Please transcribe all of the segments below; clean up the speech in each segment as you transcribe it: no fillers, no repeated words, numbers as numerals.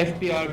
FPR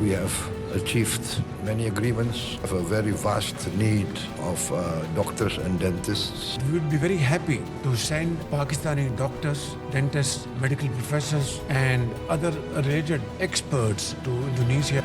We have achieved many agreements of a very vast need of doctors and dentists. We would be very happy to send Pakistani doctors, dentists, medical professors and other related experts to Indonesia.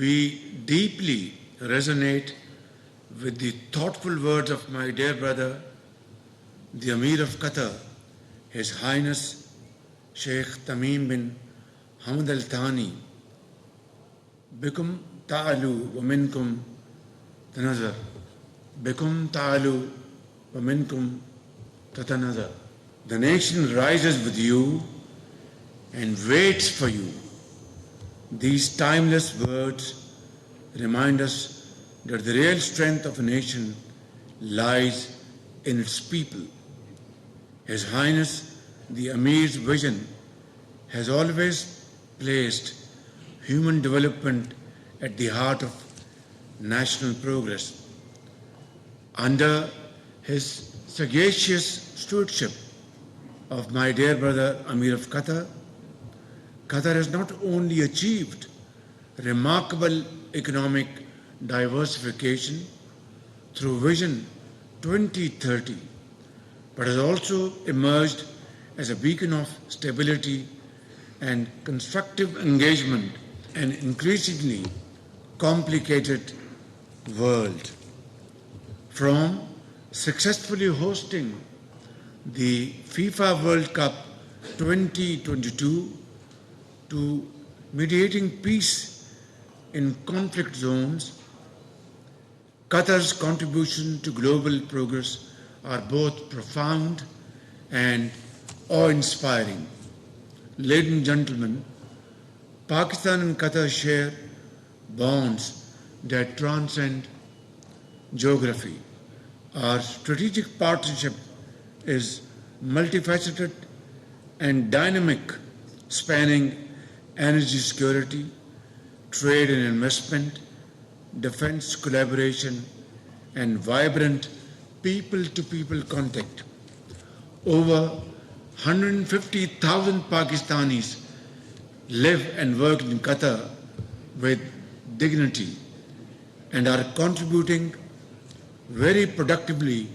We deeply resonate with the thoughtful words of my dear brother, the Amir of Qatar, His Highness Sheikh Tamim bin Hamad Al Thani. Bikum ta'alu wa minkum tanazar. Bikum ta'alu wa minkum tatanazar. The nation rises with you and waits for you. These timeless words remind us that the real strength of a nation lies in its people. His Highness the Amir's vision has always placed human development at the heart of national progress. Under his sagacious stewardship of my dear brother Amir of Qatar, Qatar has not only achieved remarkable economic diversification through Vision 2030, but has also emerged as a beacon of stability and constructive engagement in an increasingly complicated world. From successfully hosting the FIFA World Cup 2022 to mediating peace in conflict zones, Qatar's contribution to global progress are both profound and awe-inspiring. Ladies and gentlemen, Pakistan and Qatar share bonds that transcend geography. Our strategic partnership is multifaceted and dynamic, spanning energy security, trade and investment, defense collaboration, and vibrant people-to-people contact. Over 150,000 Pakistanis live and work in Qatar with dignity and are contributing very productively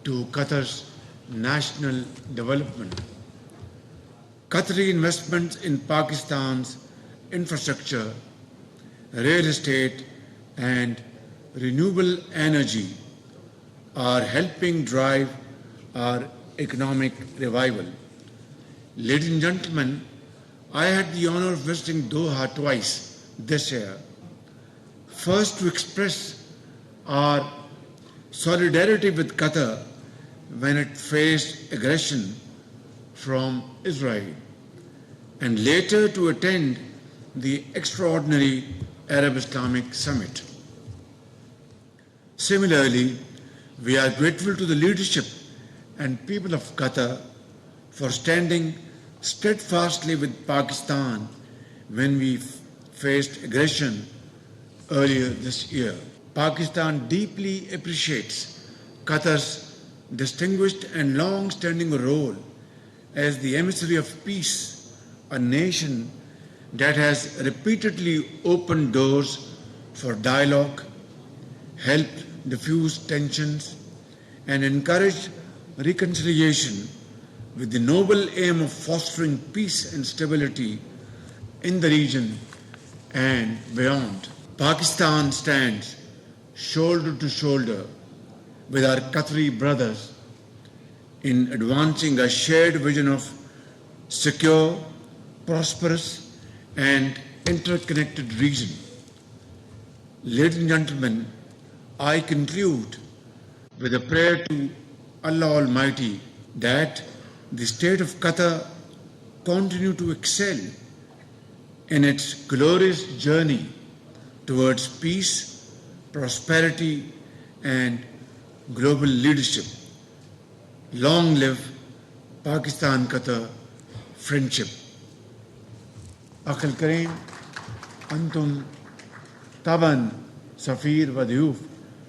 to Qatar's national development. Qatari investments in Pakistan's infrastructure, real estate, and renewable energy are helping drive our economic revival. Ladies and gentlemen, I had the honor of visiting Doha twice this year. First, to express our solidarity with Qatar when it faced aggression from Israel, and later to attend the extraordinary Arab-Islamic Summit. Similarly, we are grateful to the leadership and people of Qatar for standing steadfastly with Pakistan when we faced aggression earlier this year. Pakistan deeply appreciates Qatar's distinguished and long-standing role as the emissary of peace, a nation that has repeatedly opened doors for dialogue, helped diffuse tensions, and encouraged reconciliation with the noble aim of fostering peace and stability in the region and beyond. Pakistan stands shoulder to shoulder with our Qatari brothers in advancing a shared vision of secure, prosperous, and interconnected region. Ladies and gentlemen, I conclude with a prayer to Allah Almighty that the state of Qatar continue to excel in its glorious journey towards peace, prosperity, and global leadership. Long live Pakistan-Qatar friendship. أخي الكريم، أنتم طبعا سفير وضيوف،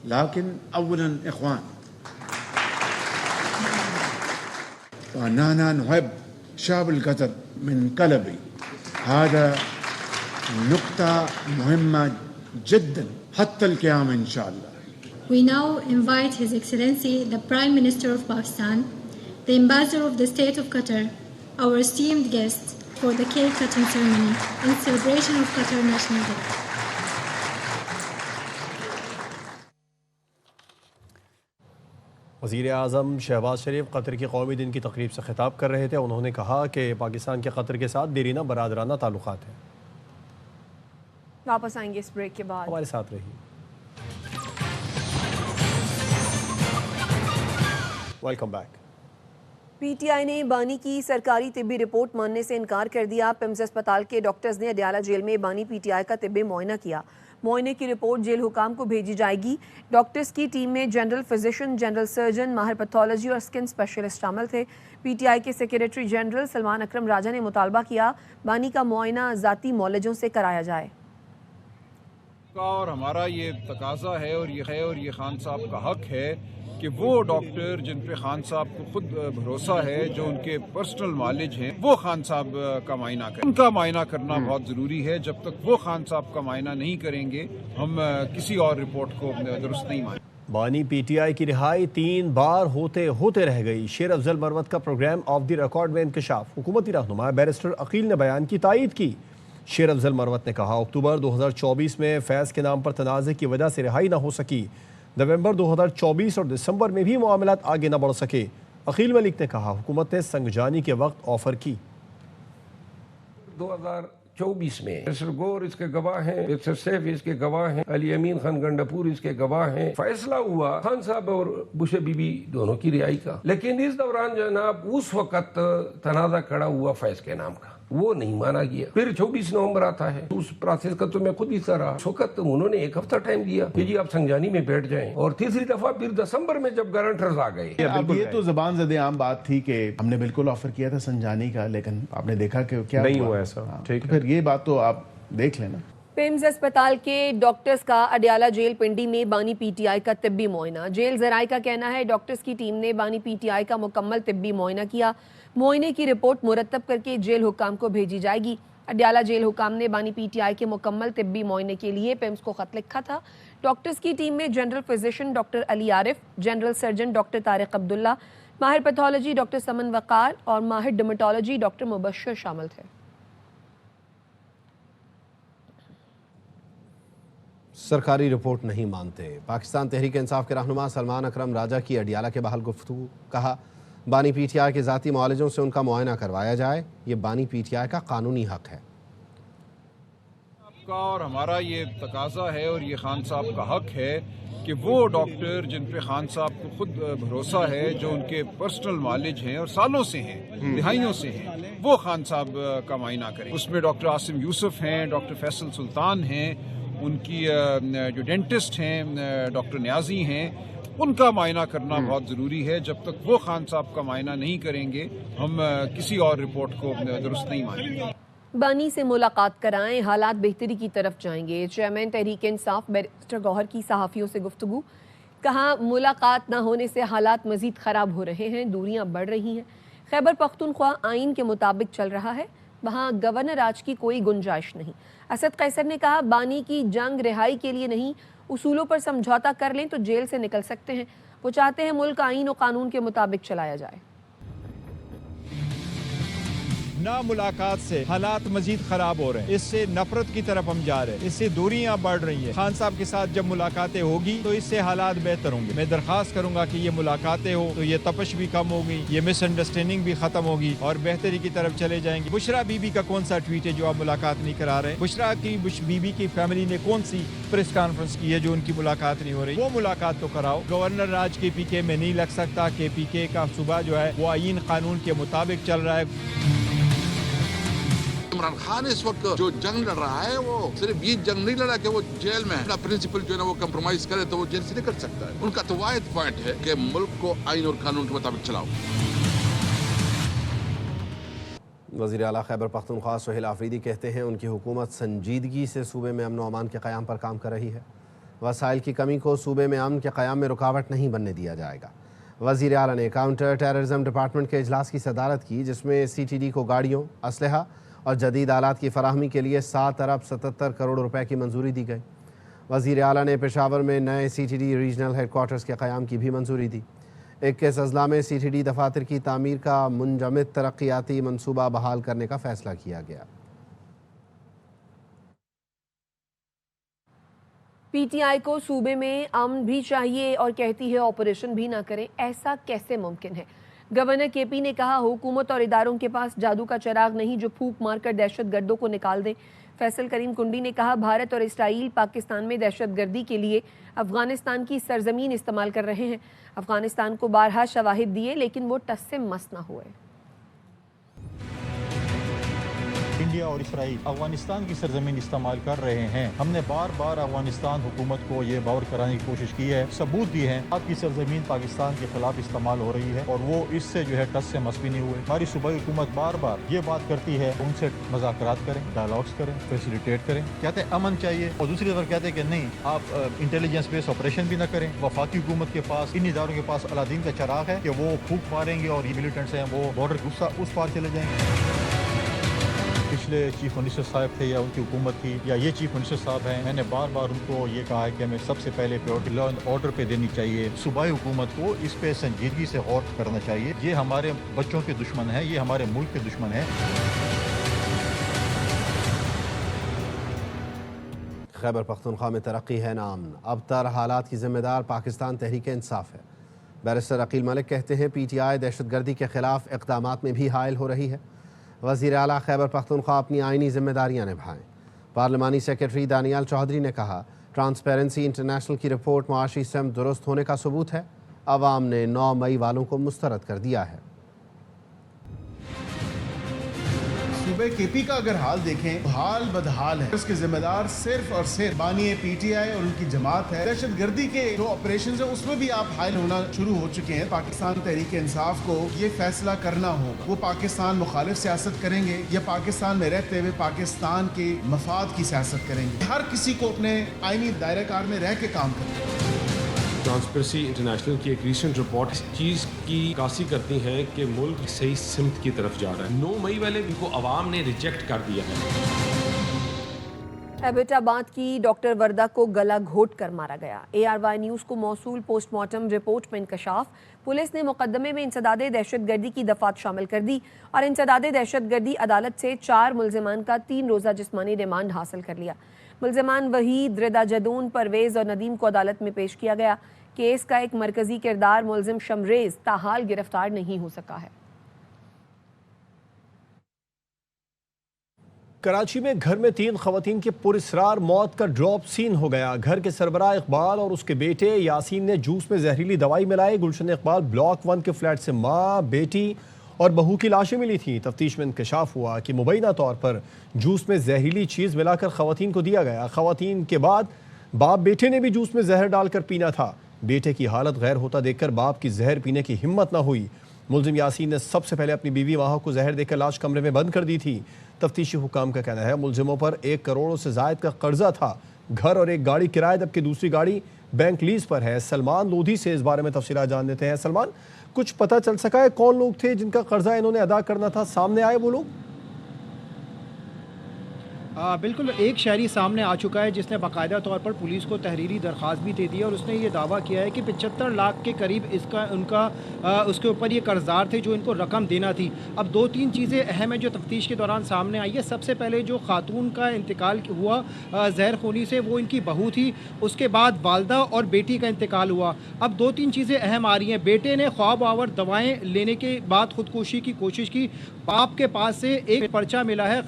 لكن أولا إخوان، وأننا نحب شعب القطر من قلبي. هذا نقطة مهمة جدا حتى القيام إن شاء الله. We now invite His Excellency the Prime Minister of Pakistan, the Ambassador of the State of Qatar, our esteemed guests, for the cake cutting ceremony in celebration of Qatar National Day. وزیر اعظم شہباز شریف قطر کی قومی دن کی تقریب سے خطاب کر رہے تھے. انہوں نے کہا کہ پاکستان کے قطر کے ساتھ دیرینہ برادرانہ تعلقات ہیں. واپس آئیں گے اس بریک کے بعد. ہمارے ساتھ رہیے. Welcome back. P T I نے بانی کی سرکاری طبی رپورٹ ماننے سے انکار کر دیا. پیمز اسپتال کے ڈاکٹرز نے اڈیالہ جیل میں بانی پی ٹی آئی کا طبی معائنہ کیا. معائنے کی رپورٹ جیل حکام کو بھیجی جائے گی. ڈاکٹرز کی ٹیم میں جنرل فزیشین، جنرل سرجن، ماہر پیتھولوجی اور اسکن اسپیشلسٹ شامل تھے. پی ٹی آئی کے سیکریٹری جنرل سلمان اکرم راجہ نے مطالبہ کیا بانی کا معائنہ ذاتی معالجوں سے کرایا جائے. اور ہمارا یہ تقاضا ہے اور یہ خان صاحب کا حق ہے کہ وہ ڈاکٹر جن پہ خان صاحب کو خود بھروسہ ہے، جو ان کے پرسنل معالج ہیں، وہ خان صاحب کا معائنہ کریں. ان کا معائنہ کرنا بہت ضروری ہے. جب تک وہ خان صاحب کا معائنہ نہیں کریں گے ہم کسی اور رپورٹ کو درست نہیں مانیں. بانی پی ٹی آئی کی رہائی 3 بار ہوتے رہ گئی. شیر افضل مروت کا پروگرام آف دی ریکارڈ میں انکشاف. حکومتی رہنما بیرسٹر عقیل نے بیان کی تائید کی. شیر افضل مروت نے کہا اکتوبر 2024 میں فیض کے نام پر تنازع کی وجہ سے رہائی نہ ہو سکی. نومبر 2024 اور دسمبر میں بھی معاملات آگے نہ بڑھ سکے. عقیل ملک نے کہا حکومت نے سنگجانی کے وقت آفر کی. 2024 میں پروفیسر گور اس کے گواہ ہیں، پروفیسر سیف اس کے گواہ ہیں، علی امین خان گنڈاپور اس کے گواہ ہیں. فیصلہ ہوا خان صاحب اور بشے بی بی دونوں کی رہائی کا، لیکن اس دوران جناب اس وقت تنازع کھڑا ہوا فیض کے نام کا، وہ نہیں مانا گیا. پھر 24 نومبر آتا ہے، اس پروسیس کا تو میں خود حصہ رہا. اس وقت انہوں نے 1 ہفتہ ٹائم دیا کہ جی آپ سنگجانی میں بیٹھ جائیں، اور تیسری دفعہ پھر دسمبر میں جب گارنٹرز آ گئے. اب یہ تو زبان زدے عام بات تھی کہ ہم نے بالکل آفر کیا تھا سنجانی کا، لیکن آپ نے دیکھا کہ کیا نہیں ہوا ایسا. ٹھیک ہے، پھر یہ بات تو آپ دیکھ لینا. پیمز اسپتال کے ڈاکٹرز کا اڈیالہ جیل پنڈی میں بانی پی ٹی آئی کا طبی معائنہ. جیل ذرائع کا کہنا ہے ڈاکٹرز کی ٹیم نے بانی پی ٹی آئی کا مکمل طبی معائنہ کیا. معائنے کی رپورٹ مرتب کر کے جیل حکام کو بھیجی جائے گی. اڈیالہ جیل حکام نے بانی پی ٹی آئی کے مکمل طبی معائنے کے لیے پیمز کو خط لکھا تھا. ڈاکٹرز کی ٹیم میں جنرل فزیشین ڈاکٹر علی عارف، جنرل سرجن ڈاکٹر طارق عبداللہ، ماہر پیتھولوجی ڈاکٹر سمن وقار اور ماہر ڈرمیٹولوجی ڈاکٹر مبشر شامل تھے. سرکاری رپورٹ نہیں مانتے. پاکستان تحریک انصاف کے رہنما سلمان اکرم راجہ کی اڈیالہ کے بحال گفتگو. کہا بانی پی ٹی آئی کے ذاتی معالجوں سے ان کا معائنہ کروایا جائے. یہ بانی پی ٹی آئی کا قانونی حق ہے. آپ کا اور ہمارا یہ تقاضا ہے اور یہ خان صاحب کا حق ہے کہ وہ ڈاکٹر جن پہ خان صاحب کو خود بھروسہ ہے، جو ان کے پرسنل معالج ہیں اور سالوں سے ہیں، دہائیوں سے ہیں، وہ خان صاحب کا معائنہ کریں. اس میں ڈاکٹر عاصم یوسف ہیں، ڈاکٹر فیصل سلطان ہیں، ان کی جو ڈینٹسٹ ہیں ڈاکٹر نیازی ہیں، ان کا معائنہ کرنا بہت ضروری ہے. جب تک وہ خان صاحب کا معائنہ نہیں کریں گے ہم کسی اور رپورٹ کو درست نہیں مانیں گے. بانی سے ملاقات کرائیں، حالات بہتری کی طرف جائیں گے۔ چیئرمین تحریک انصاف بیرسٹر گوہر کی صحافیوں سے گفتگو، کہا ملاقات نہ ہونے سے حالات مزید خراب ہو رہے ہیں، دوریاں بڑھ رہی ہیں۔ خیبر پختونخوا آئین کے مطابق چل رہا ہے، وہاں گورنر راج کی کوئی گنجائش نہیں۔ اسد قیصر نے کہا بانی کی جنگ رہائی کے لیے نہیں، اصولوں پر سمجھوتا کر لیں تو جیل سے نکل سکتے ہیں۔ وہ چاہتے ہیں ملک آئین و قانون کے مطابق چلایا جائے۔ نہ ملاقات سے حالات مزید خراب ہو رہے ہیں، اس سے نفرت کی طرف ہم جا رہے ہیں، اس سے دوریاں بڑھ رہی ہیں۔ خان صاحب کے ساتھ جب ملاقاتیں ہوگی تو اس سے حالات بہتر ہوں گے۔ میں درخواست کروں گا کہ یہ ملاقاتیں ہو تو یہ تپش بھی کم ہوگی، یہ مس انڈرسٹینڈنگ بھی ختم ہوگی اور بہتری کی طرف چلے جائیں گے۔ بشرا بی بی کا کون سا ٹویٹ ہے جو آپ ملاقات نہیں کرا رہے؟ بشرا کی بی بی کی فیملی نے کون سی پریس کانفرنس کی ہے جو ان کی ملاقات نہیں ہو رہی؟ وہ ملاقات تو کراؤ۔ گورنر راج کے پی کے میں نہیں لگ سکتا کہ پی کے کا صوبہ جو ہے وہ آئین قانون کے مطابق چل رہا ہے۔ عمران خان اس وقت جو جنگ لڑ رہا ہے وہ صرف یہ جنگ نہیں لڑا کہ وہ جیل میں اپنا پرنسپل جو ہے نا وہ کمپرومائز کرے تو وہ جیل سے نکل سکتا ہے۔ ان کا تو واحد پوائنٹ ہے کہ ملک کو آئین اور قانون کے مطابق چلاؤ۔ وزیر اعلیٰ خیبر پختونخوا سہیل آفریدی کہتے ہیں ان کی حکومت سنجیدگی سے صوبے میں امن و امان کے قیام پر کام کر رہی ہے۔ وسائل کی کمی کو صوبے میں امن کے قیام میں رکاوٹ نہیں بننے دیا جائے گا۔ وزیر اعلیٰ نے کاؤنٹر ٹیررزم ڈپارٹمنٹ کے اجلاس کی صدارت کی جس میں سی ٹی ڈی کو گاڑیوں، اسلحہ اور جدید آلات کی فراہمی کے لیے 7 ارب 77 کروڑ روپے کی منظوری دی گئی۔ وزیر اعلیٰ نے پشاور میں نئے C T D regional headquarters کے قیام کی بھی منظوری دی۔ 21 اضلاع میں سی ٹی ڈی دفاتر کی تعمیر کا منجمد ترقیاتی منصوبہ بحال کرنے کا فیصلہ کیا گیا۔ پی ٹی آئی کو صوبے میں امن بھی چاہیے اور کہتی ہے آپریشن بھی نہ کریں، ایسا کیسے ممکن ہے؟ گورنر کے پی نے کہا حکومت اور اداروں کے پاس جادو کا چراغ نہیں جو پھونک مار کر دہشت گردوں کو نکال دیں۔ فیصل کریم کنڈی نے کہا بھارت اور اسرائیل پاکستان میں دہشت گردی کے لیے افغانستان کی سرزمین استعمال کر رہے ہیں۔ افغانستان کو بارہا شواہد دیے لیکن وہ ٹس سے مس نہ ہوئے۔ انڈیا اور اسرائیل افغانستان کی سرزمین استعمال کر رہے ہیں۔ ہم نے بار بار افغانستان حکومت کو یہ باور کرانے کی کوشش کی ہے، ثبوت دی ہے آپ کی سرزمین پاکستان کے خلاف استعمال ہو رہی ہے اور وہ اس سے جو ہے ٹس سے مس بھی نہیں ہوئے۔ ہماری صوبائی حکومت بار بار یہ بات کرتی ہے ان سے مذاکرات کریں، ڈائلاگس کریں، فیسیلیٹیٹ کریں، کہتے ہیں امن چاہیے اور دوسری طرف کہتے ہیں کہ نہیں آپ انٹیلیجنس بیس آپریشن بھی نہ کریں۔ وفاقی حکومت کے پاس ان اداروں کے پاس الادین کا چراغ ہے کہ وہ پھونک ماریں گے اور یہ ملیٹنٹس ہیں وہ بارڈر اس پار چلے جائیں گے۔ پچھلے چیف منسٹر صاحب تھے یا ان کی حکومت تھی یا یہ چیف منسٹر صاحب ہیں، میں نے بار بار ان کو یہ کہا ہے کہ ہمیں سب سے پہلے پریورٹی لا اینڈ آرڈر پہ دینی چاہیے۔ صوبائی حکومت کو اس پہ سنجیدگی سے غور کرنا چاہیے۔ یہ ہمارے بچوں کے دشمن ہیں، یہ ہمارے ملک کے دشمن ہیں۔ خیبر پختونخوا میں ترقی ہے نا امن، اب تر حالات کی ذمہ دار پاکستان تحریک انصاف ہے۔ بیرسٹر عقیل ملک کہتے ہیں پی ٹی آئی دہشت گردی کے خلاف اقدامات میں بھی حائل ہو رہی ہے۔ وزیر اعلیٰ خیبر پختونخوا اپنی آئینی ذمہ داریاں نبھائیں۔ پارلیمانی سیکرٹری دانیال چودھری نے کہا ٹرانسپیرنسی انٹرنیشنل کی رپورٹ معاشی سمت درست ہونے کا ثبوت ہے، عوام نے 9 مئی والوں کو مسترد کر دیا ہے۔ صوبے کے پی کا اگر حال دیکھیں حال بدحال ہے، اس کے ذمہ دار صرف اور صرف بانی پی ٹی آئی اور ان کی جماعت ہے۔ دہشت گردی کے جو آپریشنز ہیں اس میں بھی آپ حائل ہونا شروع ہو چکے ہیں۔ پاکستان تحریک انصاف کو یہ فیصلہ کرنا ہوگا وہ پاکستان مخالف سیاست کریں گے یا پاکستان میں رہتے ہوئے پاکستان کے مفاد کی سیاست کریں گے۔ ہر کسی کو اپنے آئینی دائرہ کار میں رہ کے کام کرنا ہے۔ ٹرانسپیرنسی انٹرنیشنل کی ایک ریسنٹ رپورٹ اس چیز کی عکاسی کرتی ہیں کہ ملک صحیح سمت کی طرف جا رہا ہے۔ 9 مئی والے ان کو عوام نے ریجیکٹ کر دیا ہے۔ ایبٹ آباد کی ڈاکٹر وردہ کو گلا گھونٹ کر مارا گیا۔ اے آر وائی نیوز کو موصول پوسٹ مارٹم رپورٹ میں انکشاف، پولیس نے مقدمے میں انسداد دہشت گردی کی دفعات شامل کر دی اور انسداد دہشت گردی عدالت سے 4 ملزمان کا 3 روزہ جسمانی ریمانڈ حاصل کر لیا۔ ملزمان وحید، رضا جدون، پرویز اور ندیم کو عدالت میں پیش کیا گیا۔ کیس کا ایک مرکزی کردار ملزم شمریز تاحال گرفتار نہیں ہو سکا ہے۔ کراچی میں گھر میں 3 خواتین کے پراسرار موت کا ڈراپ سین ہو گیا۔ گھر کے سربراہ اقبال اور اس کے بیٹے یاسین نے جوس میں زہریلی دوائی ملائی۔ گلشن اقبال بلاک 1 کے فلیٹ سے ماں، بیٹی اور بہو کی لاشیں ملی تھیں۔ تفتیش میں انکشاف ہوا کہ مبینہ طور پر جوس میں زہریلی چیز ملا کر خواتین کو دیا گیا۔ خواتین کے بعد باپ بیٹے نے بھی جوس میں زہر ڈال کر پینا تھا۔ بیٹے کی حالت غیر ہوتا دیکھ کر باپ کی زہر پینے کی ہمت نہ ہوئی۔ ملزم یاسین نے سب سے پہلے اپنی بیوی ماہا کو زہر دے کر لاش کمرے میں بند کر دی تھی۔ تفتیشی حکام کا کہنا ہے ملزموں پر 1 کروڑ سے زائد کا قرضہ تھا، گھر اور ایک گاڑی کرائے، جبکہ دوسری گاڑی بینک لیز پر ہے۔ سلمان لودھی سے اس بارے میں تفصیلات جان لیتے ہیں۔ سلمان، کچھ پتہ چل سکا ہے کون لوگ تھے جن کا قرضہ انہوں نے ادا کرنا تھا؟ سامنے آئے وہ لوگ؟ بالکل، ایک شہری سامنے آ چکا ہے جس نے باقاعدہ طور پر پولیس کو تحریری درخواست بھی دے دی اور اس نے یہ دعویٰ کیا ہے کہ 75 لاکھ کے قریب اس کے اوپر یہ قرضدار تھے جو ان کو رقم دینا تھی۔ اب 2-3 چیزیں اہم ہیں جو تفتیش کے دوران سامنے آئی ہے۔ سب سے پہلے جو خاتون کا انتقال ہوا زہر خونی سے، وہ ان کی بہو تھی، اس کے بعد والدہ اور بیٹی کا انتقال ہوا۔ اب 2-3 چیزیں اہم آ رہی ہیں۔ بیٹے نے خواب آور دوائیں لینے کے بعد خودکشی کی کوشش کی، باپ کے پاس سے ایک پرچہ ملا ہے۔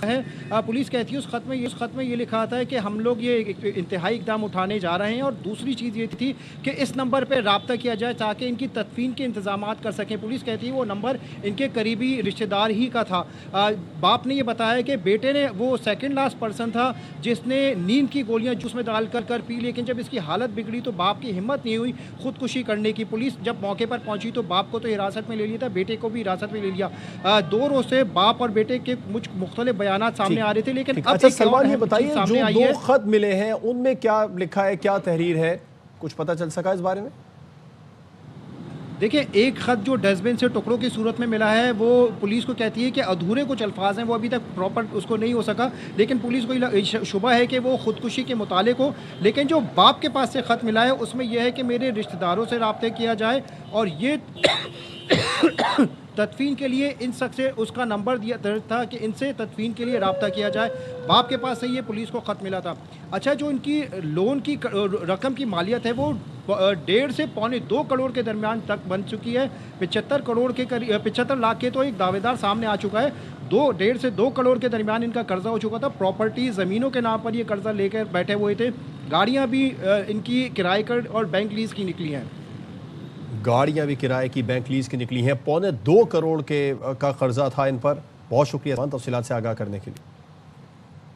پولیس کہتی ہے اس خط میں یہ لکھا تھا کہ ہم لوگ یہ انتہائی اقدام اٹھانے جا رہے ہیں، اور دوسری چیز یہ تھی کہ اس نمبر پہ رابطہ کیا جائے تاکہ ان کی تدفین کے انتظامات کر سکیں۔ پولیس کہتی ہے وہ نمبر ان کے قریبی رشتہ دار ہی کا تھا۔ باپ نے یہ بتایا کہ بیٹے نے وہ سیکنڈ لاسٹ پرسن تھا جس نے نیند کی گولیاں جوس میں ڈال کر پی، لیکن جب اس کی حالت بگڑی تو باپ کی ہمت نہیں ہوئی خودکشی کرنے کی۔ پولیس جب موقع پر پہنچی تو باپ کو تو حراست میں لے لیا تھا، بیٹے کو بھی حراست میں لے لیا۔ 2 روز سے باپ اور بیٹے کے مختلف بیانات سامنے آ رہے تھے، لیکن اب سلمان یہ بتائیے جو 2 خط ملے ہیں ان میں کیا لکھا ہے، کیا تحریر ہے؟ کچھ پتہ چل سکا اس بارے میں؟ دیکھیں، ایک خط جو ڈسٹ بن سے ٹکڑوں کی صورت میں ملا ہے وہ پولیس کو کہتی ہے کہ ادھورے کچھ الفاظ ہیں، وہ ابھی تک پراپر اس کو نہیں ہو سکا، لیکن پولیس کو شبہ ہے کہ وہ خودکشی کے متعلق ہو۔ لیکن جو باپ کے پاس سے خط ملا ہے اس میں یہ ہے کہ میرے رشتہ داروں سے رابطے کیا جائے، اور یہ تدفین کے لیے ان سب سے اس کا نمبر دیا تھا کہ ان سے تدفین کے لیے رابطہ کیا جائے۔ باپ کے پاس سے یہ پولیس کو خط ملا تھا۔ اچھا، جو ان کی لون کی رقم کی مالیت ہے وہ 1.5 سے 2.25 کروڑ کے درمیان تک بن چکی ہے۔ 75 لاکھ کے تو ایک دعوے دار سامنے آ چکا ہے، 1.5 سے 2 کروڑ کے درمیان ان کا قرضہ ہو چکا تھا۔ پراپرٹی زمینوں کے نام پر یہ قرضہ لے کر بیٹھے ہوئے تھے۔ گاڑیاں بھی ان کی کرائے پر اور بینک لیز کی نکلی ہیں۔ گاڑیاں بھی کرائے کی، بینک لیز کی نکلی ہیں۔ 2.25 کروڑ کا قرضہ تھا ان پر۔ بہت شکریہ تفصیلات سے آگاہ کرنے کے لیے۔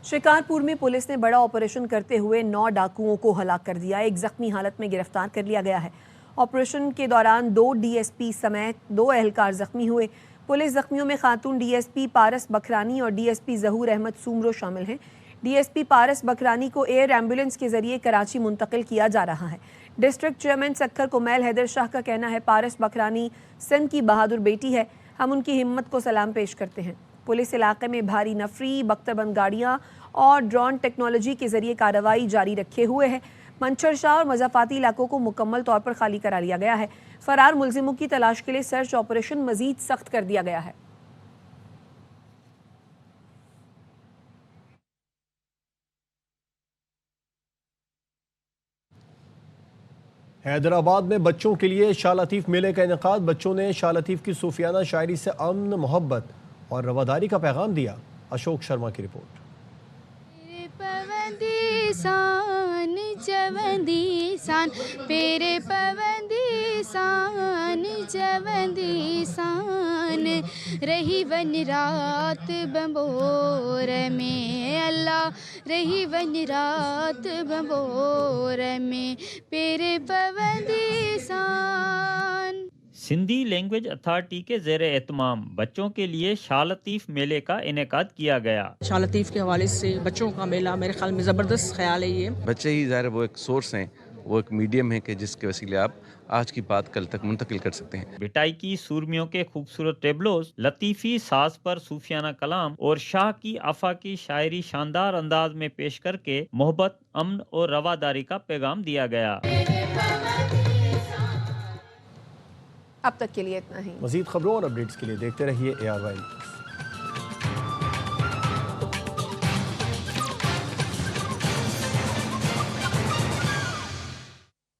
شکارپور میں پولیس نے بڑا آپریشن کرتے ہوئے 9 ڈاکوؤں کو ہلاک کر دیا۔ ایک زخمی حالت میں گرفتار کر لیا گیا ہے۔ آپریشن کے دوران 2 ڈی ایس پی سمیت 2 اہلکار زخمی ہوئے۔ پولیس زخمیوں میں خاتون ڈی ایس پی پارس بکھرانی اور ڈی ایس پی ظہور احمد سومرو شامل ہیں۔ ڈی ایس پی پارس بکھرانی کو ایئر ایمبولینس کے ذریعے کراچی منتقل کیا جا رہا ہے۔ ڈسٹرکٹ چیئرمین سکھر کومیل حیدر شاہ کا کہنا ہے پارس بکھرانی سندھ کی بہادر بیٹی ہے، ہم ان کی ہمت کو سلام پیش کرتے ہیں۔ پولیس علاقے میں بھاری نفری، بختر بند گاڑیاں اور ڈرون ٹیکنالوجی کے ذریعے کارروائی جاری رکھے ہوئے ہے۔ منچر شاہ اور مضافاتی علاقوں کو مکمل طور پر خالی کرا لیا گیا ہے۔ فرار ملزموں کی تلاش کے لیے سرچ آپریشن مزید سخت کر دیا گیا ہے۔ حیدرآباد میں بچوں کے لیے شاہ لطیف میلے کا انعقاد۔ بچوں نے شاہ لطیف کی صوفیانہ شاعری سے امن، محبت اور رواداری کا پیغام دیا۔ اشوک شرما کی رپورٹ۔ پیرے پوندی سان جوندی سان رہی ون رات بمبور میں اللہ رہی ون رات بمبور میں پیرے پوندی سان۔ سندھی لینگویج اتھارٹی کے زیر اہتمام بچوں کے لیے شاہ لطیف میلے کا انعقاد کیا گیا۔ شاہ لطیف کے حوالے سے بچوں کا میلہ میرے خیال میں زبردست خیال ہے۔ یہ بچے ہی ظاہر وہ ایک سورس ہیں، وہ ایک میڈیم ہے کہ جس کے وسیلے آپ آج کی بات کل تک منتقل کر سکتے ہیں۔ بٹائی کی سورمیوں کے خوبصورت ٹیبلوز، لطیفی ساز پر صوفیانہ کلام اور شاہ کی آفاقی شاعری شاندار انداز میں پیش کر کے محبت، امن اور رواداری کا پیغام دیا گیا۔ اب تک کے لیے اتنا ہی۔ مزید خبروں اور اپڈیٹس کے لیے دیکھتے رہیے ARY۔